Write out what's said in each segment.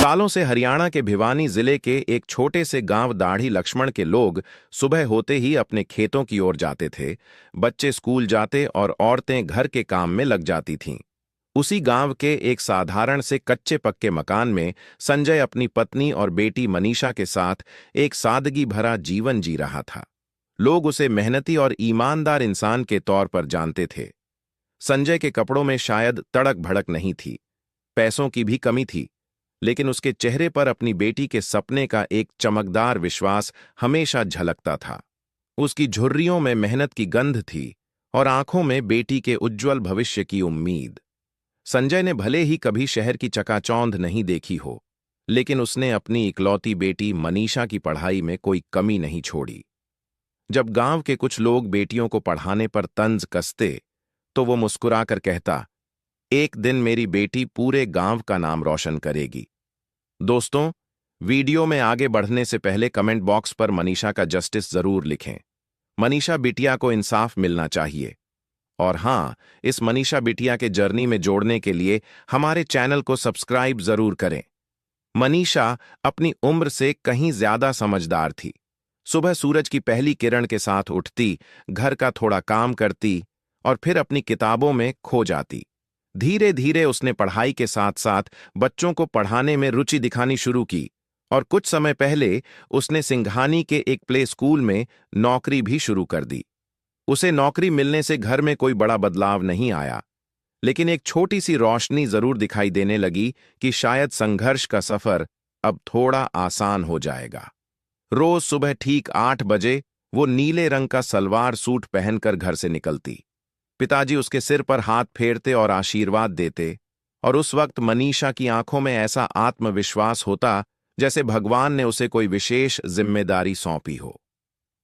सालों से हरियाणा के भिवानी जिले के एक छोटे से गांव दाढ़ी लक्ष्मण के लोग सुबह होते ही अपने खेतों की ओर जाते थे। बच्चे स्कूल जाते और औरतें घर के काम में लग जाती थीं। उसी गांव के एक साधारण से कच्चे पक्के मकान में संजय अपनी पत्नी और बेटी मनीषा के साथ एक सादगी भरा जीवन जी रहा था। लोग उसे मेहनती और ईमानदार इंसान के तौर पर जानते थे। संजय के कपड़ों में शायद तड़क भड़क नहीं थी, पैसों की भी कमी थी, लेकिन उसके चेहरे पर अपनी बेटी के सपने का एक चमकदार विश्वास हमेशा झलकता था। उसकी झुर्रियों में मेहनत की गंध थी और आंखों में बेटी के उज्जवल भविष्य की उम्मीद। संजय ने भले ही कभी शहर की चकाचौंध नहीं देखी हो, लेकिन उसने अपनी इकलौती बेटी मनीषा की पढ़ाई में कोई कमी नहीं छोड़ी। जब गांव के कुछ लोग बेटियों को पढ़ाने पर तंज कसते, तो वो मुस्कुराकर कहता, एक दिन मेरी बेटी पूरे गांव का नाम रोशन करेगी। दोस्तों, वीडियो में आगे बढ़ने से पहले कमेंट बॉक्स पर मनीषा का जस्टिस जरूर लिखें। मनीषा बिटिया को इंसाफ मिलना चाहिए। और हां, इस मनीषा बिटिया के जर्नी में जोड़ने के लिए हमारे चैनल को सब्सक्राइब जरूर करें। मनीषा अपनी उम्र से कहीं ज्यादा समझदार थी। सुबह सूरज की पहली किरण के साथ उठती, घर का थोड़ा काम करती और फिर अपनी किताबों में खो जाती। धीरे धीरे उसने पढ़ाई के साथ साथ बच्चों को पढ़ाने में रुचि दिखानी शुरू की और कुछ समय पहले उसने सिंघानी के एक प्ले स्कूल में नौकरी भी शुरू कर दी। उसे नौकरी मिलने से घर में कोई बड़ा बदलाव नहीं आया, लेकिन एक छोटी सी रोशनी जरूर दिखाई देने लगी कि शायद संघर्ष का सफर अब थोड़ा आसान हो जाएगा। रोज सुबह ठीक 8 बजे वो नीले रंग का सलवार सूट पहनकर घर से निकलती। पिताजी उसके सिर पर हाथ फेरते और आशीर्वाद देते, और उस वक्त मनीषा की आंखों में ऐसा आत्मविश्वास होता जैसे भगवान ने उसे कोई विशेष जिम्मेदारी सौंपी हो।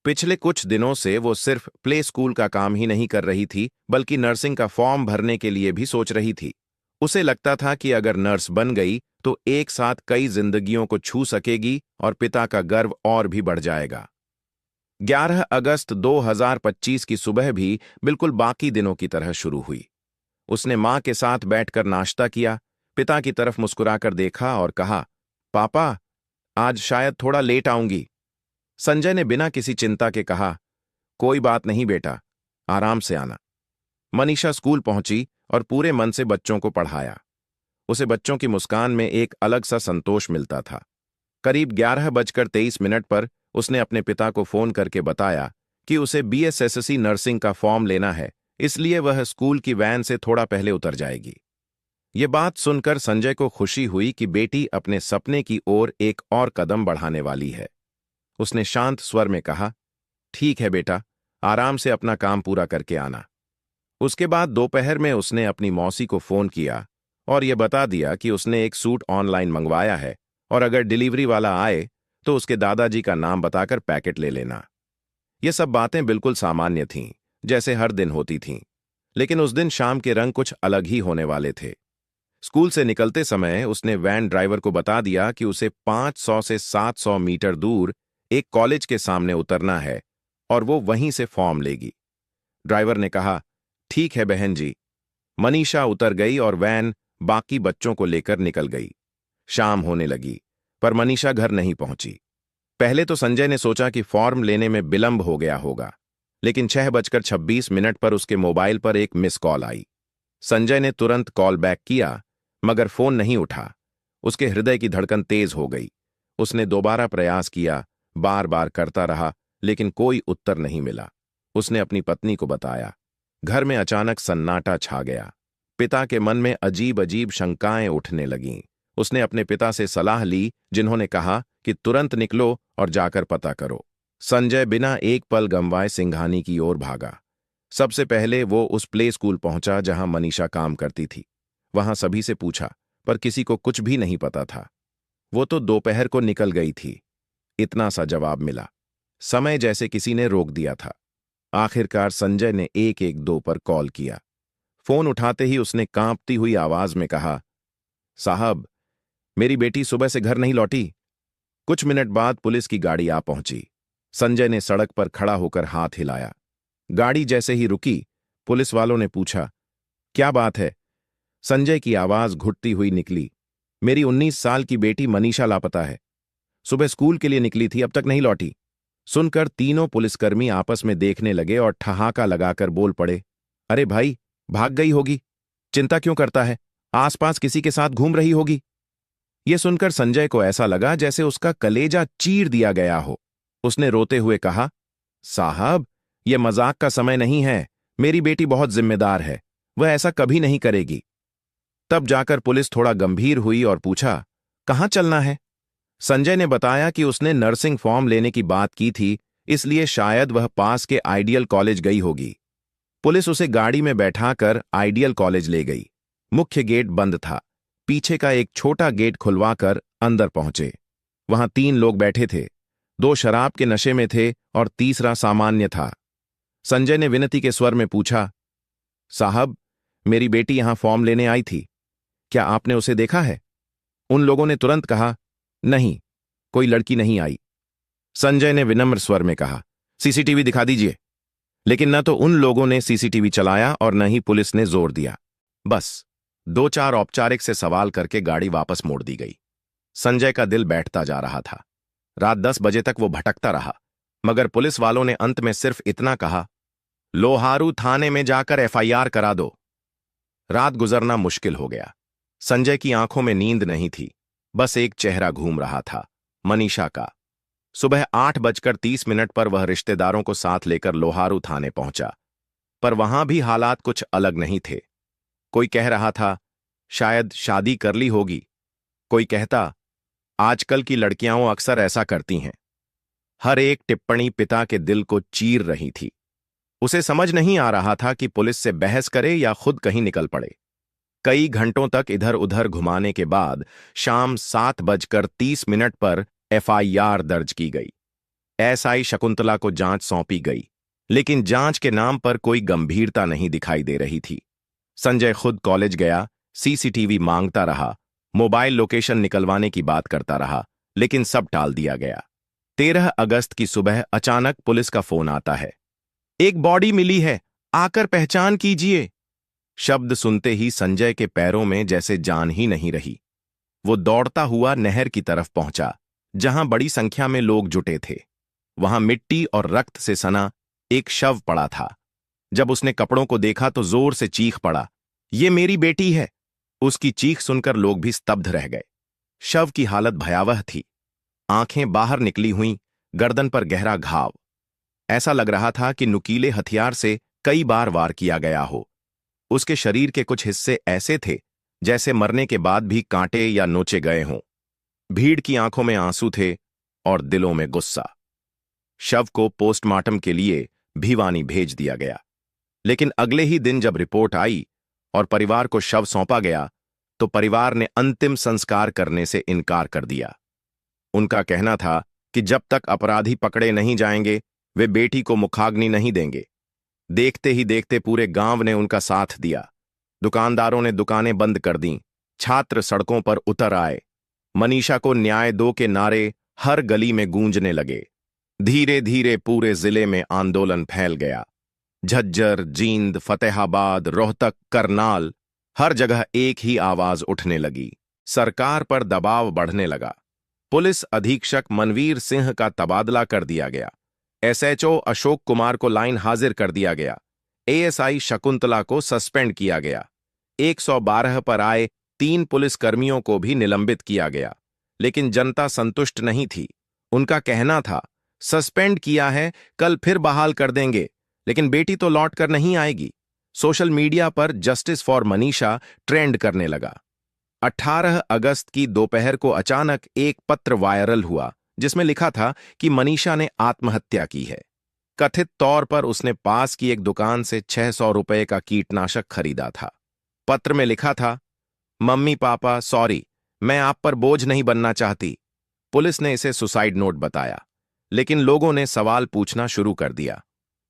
पिछले कुछ दिनों से वो सिर्फ प्ले स्कूल का काम ही नहीं कर रही थी, बल्कि नर्सिंग का फॉर्म भरने के लिए भी सोच रही थी। उसे लगता था कि अगर नर्स बन गई तो एक साथ कई जिंदगियों को छू सकेगी और पिता का गर्व और भी बढ़ जाएगा। 11 अगस्त 2025 की सुबह भी बिल्कुल बाकी दिनों की तरह शुरू हुई। उसने मां के साथ बैठकर नाश्ता किया, पिता की तरफ मुस्कुराकर देखा और कहा, पापा, आज शायद थोड़ा लेट आऊंगी। संजय ने बिना किसी चिंता के कहा, कोई बात नहीं बेटा, आराम से आना। मनीषा स्कूल पहुंची और पूरे मन से बच्चों को पढ़ाया। उसे बच्चों की मुस्कान में एक अलग सा संतोष मिलता था। करीब 11:23 पर उसने अपने पिता को फोन करके बताया कि उसे BSSC नर्सिंग का फॉर्म लेना है, इसलिए वह स्कूल की वैन से थोड़ा पहले उतर जाएगी। ये बात सुनकर संजय को खुशी हुई कि बेटी अपने सपने की ओर एक और कदम बढ़ाने वाली है। उसने शांत स्वर में कहा, ठीक है बेटा, आराम से अपना काम पूरा करके आना। उसके बाद दोपहर में उसने अपनी मौसी को फोन किया और यह बता दिया कि उसने एक सूट ऑनलाइन मंगवाया है और अगर डिलीवरी वाला आए तो उसके दादाजी का नाम बताकर पैकेट ले लेना। ये सब बातें बिल्कुल सामान्य थीं, जैसे हर दिन होती थीं, लेकिन उस दिन शाम के रंग कुछ अलग ही होने वाले थे। स्कूल से निकलते समय उसने वैन ड्राइवर को बता दिया कि उसे 500 से 700 मीटर दूर एक कॉलेज के सामने उतरना है और वो वहीं से फॉर्म लेगी। ड्राइवर ने कहा, ठीक है बहन जी। मनीषा उतर गई और वैन बाकी बच्चों को लेकर निकल गई। शाम होने लगी, पर मनीषा घर नहीं पहुंची। पहले तो संजय ने सोचा कि फॉर्म लेने में विलंब हो गया होगा, लेकिन 6:26 पर उसके मोबाइल पर एक मिस कॉल आई। संजय ने तुरंत कॉल बैक किया, मगर फोन नहीं उठा। उसके हृदय की धड़कन तेज हो गई। उसने दोबारा प्रयास किया, बार बार करता रहा, लेकिन कोई उत्तर नहीं मिला। उसने अपनी पत्नी को बताया। घर में अचानक सन्नाटा छा गया। पिता के मन में अजीब अजीब शंकाएं उठने लगीं। उसने अपने पिता से सलाह ली, जिन्होंने कहा कि तुरंत निकलो और जाकर पता करो। संजय बिना एक पल गंवाए सिंघानी की ओर भागा। सबसे पहले वो उस प्ले स्कूल पहुंचा जहां मनीषा काम करती थी। वहां सभी से पूछा, पर किसी को कुछ भी नहीं पता था। वो तो दोपहर को निकल गई थी, इतना सा जवाब मिला। समय जैसे किसी ने रोक दिया था। आखिरकार संजय ने 112 पर कॉल किया। फोन उठाते ही उसने कांपती हुई आवाज में कहा, साहब, मेरी बेटी सुबह से घर नहीं लौटी। कुछ मिनट बाद पुलिस की गाड़ी आ पहुंची। संजय ने सड़क पर खड़ा होकर हाथ हिलाया। गाड़ी जैसे ही रुकी, पुलिस वालों ने पूछा, क्या बात है? संजय की आवाज घुटती हुई निकली, मेरी 19 साल की बेटी मनीषा लापता है। सुबह स्कूल के लिए निकली थी, अब तक नहीं लौटी। सुनकर तीनों पुलिसकर्मी आपस में देखने लगे और ठहाका लगाकर बोल पड़े, अरे भाई, भाग गई होगी। चिंता क्यों करता है? आसपास किसी के साथ घूम रही होगी। यह सुनकर संजय को ऐसा लगा जैसे उसका कलेजा चीर दिया गया हो। उसने रोते हुए कहा, साहब, यह मजाक का समय नहीं है। मेरी बेटी बहुत जिम्मेदार है, वह ऐसा कभी नहीं करेगी। तब जाकर पुलिस थोड़ा गंभीर हुई और पूछा, कहाँ चलना है? संजय ने बताया कि उसने नर्सिंग फॉर्म लेने की बात की थी, इसलिए शायद वह पास के आइडियल कॉलेज गई होगी। पुलिस उसे गाड़ी में बैठाकर आइडियल कॉलेज ले गई। मुख्य गेट बंद था। पीछे का एक छोटा गेट खुलवाकर अंदर पहुंचे। वहां 3 लोग बैठे थे। 2 शराब के नशे में थे और तीसरा सामान्य था। संजय ने विनती के स्वर में पूछा, साहब, मेरी बेटी यहां फॉर्म लेने आई थी, क्या आपने उसे देखा है? उन लोगों ने तुरंत कहा, नहीं, कोई लड़की नहीं आई। संजय ने विनम्र स्वर में कहा, सीसीटीवी दिखा दीजिए। लेकिन न तो उन लोगों ने सीसीटीवी चलाया और न ही पुलिस ने जोर दिया। बस 2-4 औपचारिक से सवाल करके गाड़ी वापस मोड़ दी गई। संजय का दिल बैठता जा रहा था। रात 10 बजे तक वो भटकता रहा, मगर पुलिस वालों ने अंत में सिर्फ इतना कहा, लोहारू थाने में जाकर एफआईआर करा दो। रात गुजरना मुश्किल हो गया। संजय की आंखों में नींद नहीं थी, बस एक चेहरा घूम रहा था, मनीषा का। सुबह 8:30 पर वह रिश्तेदारों को साथ लेकर लोहारू थाने पहुंचा, पर वहां भी हालात कुछ अलग नहीं थे। कोई कह रहा था, शायद शादी कर ली होगी। कोई कहता, आजकल की लड़कियां अक्सर ऐसा करती हैं। हर एक टिप्पणी पिता के दिल को चीर रही थी। उसे समझ नहीं आ रहा था कि पुलिस से बहस करे या खुद कहीं निकल पड़े। कई घंटों तक इधर उधर घुमाने के बाद शाम 7:30 पर एफआईआर दर्ज की गई। एसआई शकुंतला को जांच सौंपी गई, लेकिन जांच के नाम पर कोई गंभीरता नहीं दिखाई दे रही थी। संजय खुद कॉलेज गया, सीसीटीवी मांगता रहा, मोबाइल लोकेशन निकलवाने की बात करता रहा, लेकिन सब टाल दिया गया। 13 अगस्त की सुबह अचानक पुलिस का फोन आता है, एक बॉडी मिली है, आकर पहचान कीजिए। शब्द सुनते ही संजय के पैरों में जैसे जान ही नहीं रही। वो दौड़ता हुआ नहर की तरफ पहुंचा, जहां बड़ी संख्या में लोग जुटे थे। वहां मिट्टी और रक्त से सना एक शव पड़ा था। जब उसने कपड़ों को देखा तो जोर से चीख पड़ा, ये मेरी बेटी है। उसकी चीख सुनकर लोग भी स्तब्ध रह गए। शव की हालत भयावह थी। आंखें बाहर निकली हुईं, गर्दन पर गहरा घाव। ऐसा लग रहा था कि नुकीले हथियार से कई बार वार किया गया हो। उसके शरीर के कुछ हिस्से ऐसे थे जैसे मरने के बाद भी कांटे या नोचे गए हों। भीड़ की आंखों में आंसू थे और दिलों में गुस्सा। शव को पोस्टमार्टम के लिए भिवानी भेज दिया गया, लेकिन अगले ही दिन जब रिपोर्ट आई और परिवार को शव सौंपा गया, तो परिवार ने अंतिम संस्कार करने से इनकार कर दिया। उनका कहना था कि जब तक अपराधी पकड़े नहीं जाएंगे, वे बेटी को मुखाग्नि नहीं देंगे। देखते ही देखते पूरे गांव ने उनका साथ दिया। दुकानदारों ने दुकानें बंद कर दीं, छात्र सड़कों पर उतर आए। मनीषा को न्याय दो के नारे हर गली में गूंजने लगे। धीरे धीरे पूरे जिले में आंदोलन फैल गया। झज्जर, जींद, फतेहाबाद, रोहतक, करनाल, हर जगह एक ही आवाज उठने लगी। सरकार पर दबाव बढ़ने लगा। पुलिस अधीक्षक मनवीर सिंह का तबादला कर दिया गया। एसएचओ अशोक कुमार को लाइन हाजिर कर दिया गया। एएसआई शकुंतला को सस्पेंड किया गया। 112 पर आए 3 पुलिसकर्मियों को भी निलंबित किया गया, लेकिन जनता संतुष्ट नहीं थी। उनका कहना था, सस्पेंड किया है, कल फिर बहाल कर देंगे, लेकिन बेटी तो लौट कर नहीं आएगी। सोशल मीडिया पर जस्टिस फॉर मनीषा ट्रेंड करने लगा। 18 अगस्त की दोपहर को अचानक एक पत्र वायरल हुआ, जिसमें लिखा था कि मनीषा ने आत्महत्या की है। कथित तौर पर उसने पास की एक दुकान से 600 रुपए का कीटनाशक खरीदा था। पत्र में लिखा था, मम्मी पापा सॉरी, मैं आप पर बोझ नहीं बनना चाहती। पुलिस ने इसे सुसाइड नोट बताया, लेकिन लोगों ने सवाल पूछना शुरू कर दिया।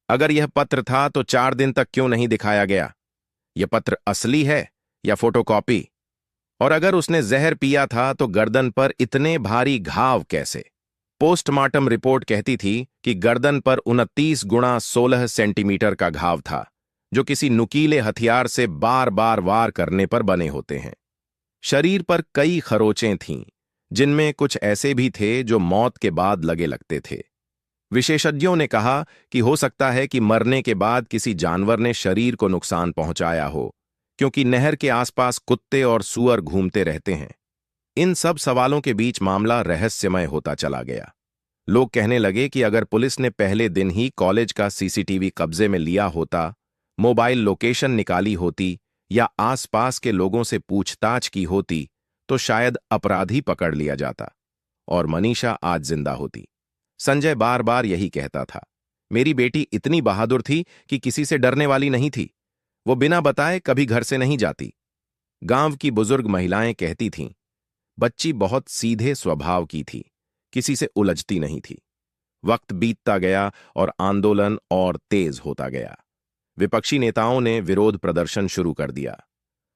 अगर यह पत्र था तो 4 दिन तक क्यों नहीं दिखाया गया? यह पत्र असली है या फोटोकॉपी? और अगर उसने जहर पिया था तो गर्दन पर इतने भारी घाव कैसे? पोस्टमार्टम रिपोर्ट कहती थी कि गर्दन पर 29 गुणा 16 सेंटीमीटर का घाव था, जो किसी नुकीले हथियार से बार बार वार करने पर बने होते हैं। शरीर पर कई खरोंचें थीं, जिनमें कुछ ऐसे भी थे जो मौत के बाद लगे लगते थे। विशेषज्ञों ने कहा कि हो सकता है कि मरने के बाद किसी जानवर ने शरीर को नुकसान पहुंचाया हो, क्योंकि नहर के आसपास कुत्ते और सूअर घूमते रहते हैं। इन सब सवालों के बीच मामला रहस्यमय होता चला गया। लोग कहने लगे कि अगर पुलिस ने पहले दिन ही कॉलेज का सीसीटीवी कब्जे में लिया होता, मोबाइल लोकेशन निकाली होती या आसपास के लोगों से पूछताछ की होती, तो शायद अपराधी पकड़ लिया जाता और मनीषा आज जिंदा होती। संजय बार बार यही कहता था, मेरी बेटी इतनी बहादुर थी कि किसी से डरने वाली नहीं थी। वो बिना बताए कभी घर से नहीं जाती। गांव की बुजुर्ग महिलाएं कहती थीं, बच्ची बहुत सीधे स्वभाव की थी, किसी से उलझती नहीं थी। वक्त बीतता गया और आंदोलन और तेज होता गया। विपक्षी नेताओं ने विरोध प्रदर्शन शुरू कर दिया।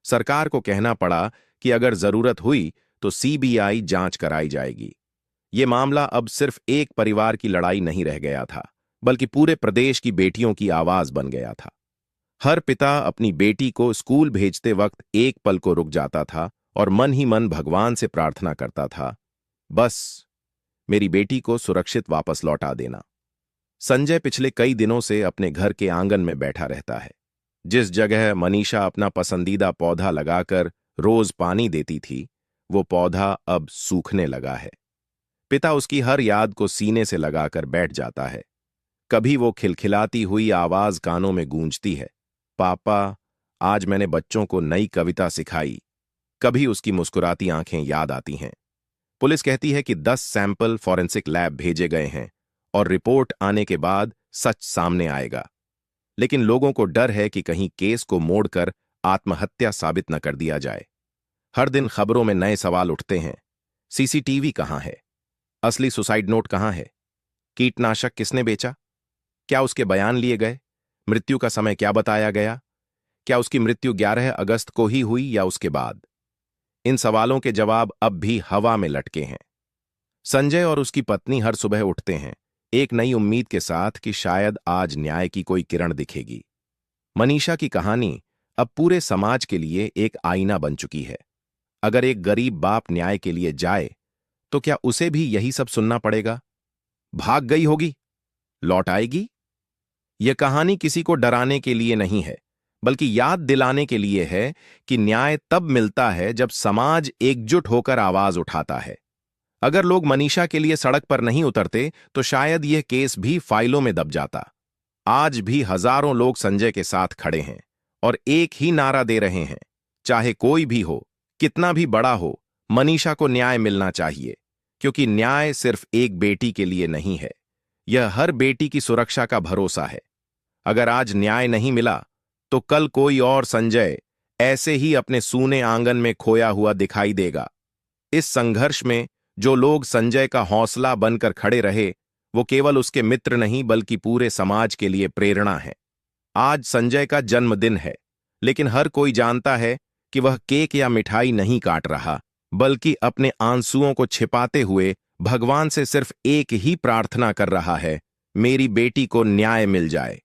सरकार को कहना पड़ा कि अगर जरूरत हुई तो सीबीआई जांच कराई जाएगी। ये मामला अब सिर्फ एक परिवार की लड़ाई नहीं रह गया था, बल्कि पूरे प्रदेश की बेटियों की आवाज बन गया था। हर पिता अपनी बेटी को स्कूल भेजते वक्त एक पल को रुक जाता था और मन ही मन भगवान से प्रार्थना करता था, बस मेरी बेटी को सुरक्षित वापस लौटा देना। संजय पिछले कई दिनों से अपने घर के आंगन में बैठा रहता है। जिस जगह मनीषा अपना पसंदीदा पौधा लगाकर रोज पानी देती थी, वो पौधा अब सूखने लगा है। पिता उसकी हर याद को सीने से लगाकर बैठ जाता है। कभी वो खिलखिलाती हुई आवाज कानों में गूंजती है, पापा, आज मैंने बच्चों को नई कविता सिखाई। कभी उसकी मुस्कुराती आंखें याद आती हैं। पुलिस कहती है कि 10 सैंपल फॉरेंसिक लैब भेजे गए हैं और रिपोर्ट आने के बाद सच सामने आएगा। लेकिन लोगों को डर है कि कहीं केस को मोड़कर आत्महत्या साबित न कर दिया जाए। हर दिन खबरों में नए सवाल उठते हैं। सीसीटीवी कहां है? असली सुसाइड नोट कहां है? कीटनाशक किसने बेचा? क्या उसके बयान लिए गए? मृत्यु का समय क्या बताया गया? क्या उसकी मृत्यु 11 अगस्त को ही हुई या उसके बाद? इन सवालों के जवाब अब भी हवा में लटके हैं। संजय और उसकी पत्नी हर सुबह उठते हैं, एक नई उम्मीद के साथ कि शायद आज न्याय की कोई किरण दिखेगी। मनीषा की कहानी अब पूरे समाज के लिए एक आईना बन चुकी है। अगर एक गरीब बाप न्याय के लिए जाए, तो क्या उसे भी यही सब सुनना पड़ेगा? भाग गई होगी, लौट आएगी? यह कहानी किसी को डराने के लिए नहीं है, बल्कि याद दिलाने के लिए है कि न्याय तब मिलता है जब समाज एकजुट होकर आवाज उठाता है। अगर लोग मनीषा के लिए सड़क पर नहीं उतरते, तो शायद यह केस भी फाइलों में दब जाता। आज भी हजारों लोग संजय के साथ खड़े हैं और एक ही नारा दे रहे हैं, चाहे कोई भी हो, कितना भी बड़ा हो, मनीषा को न्याय मिलना चाहिए। क्योंकि न्याय सिर्फ एक बेटी के लिए नहीं है, यह हर बेटी की सुरक्षा का भरोसा है। अगर आज न्याय नहीं मिला, तो कल कोई और संजय ऐसे ही अपने सूने आंगन में खोया हुआ दिखाई देगा। इस संघर्ष में जो लोग संजय का हौसला बनकर खड़े रहे, वो केवल उसके मित्र नहीं बल्कि पूरे समाज के लिए प्रेरणा है। आज संजय का जन्मदिन है, लेकिन हर कोई जानता है कि वह केक या मिठाई नहीं काट रहा, बल्कि अपने आंसुओं को छिपाते हुए भगवान से सिर्फ एक ही प्रार्थना कर रहा है, मेरी बेटी को न्याय मिल जाए।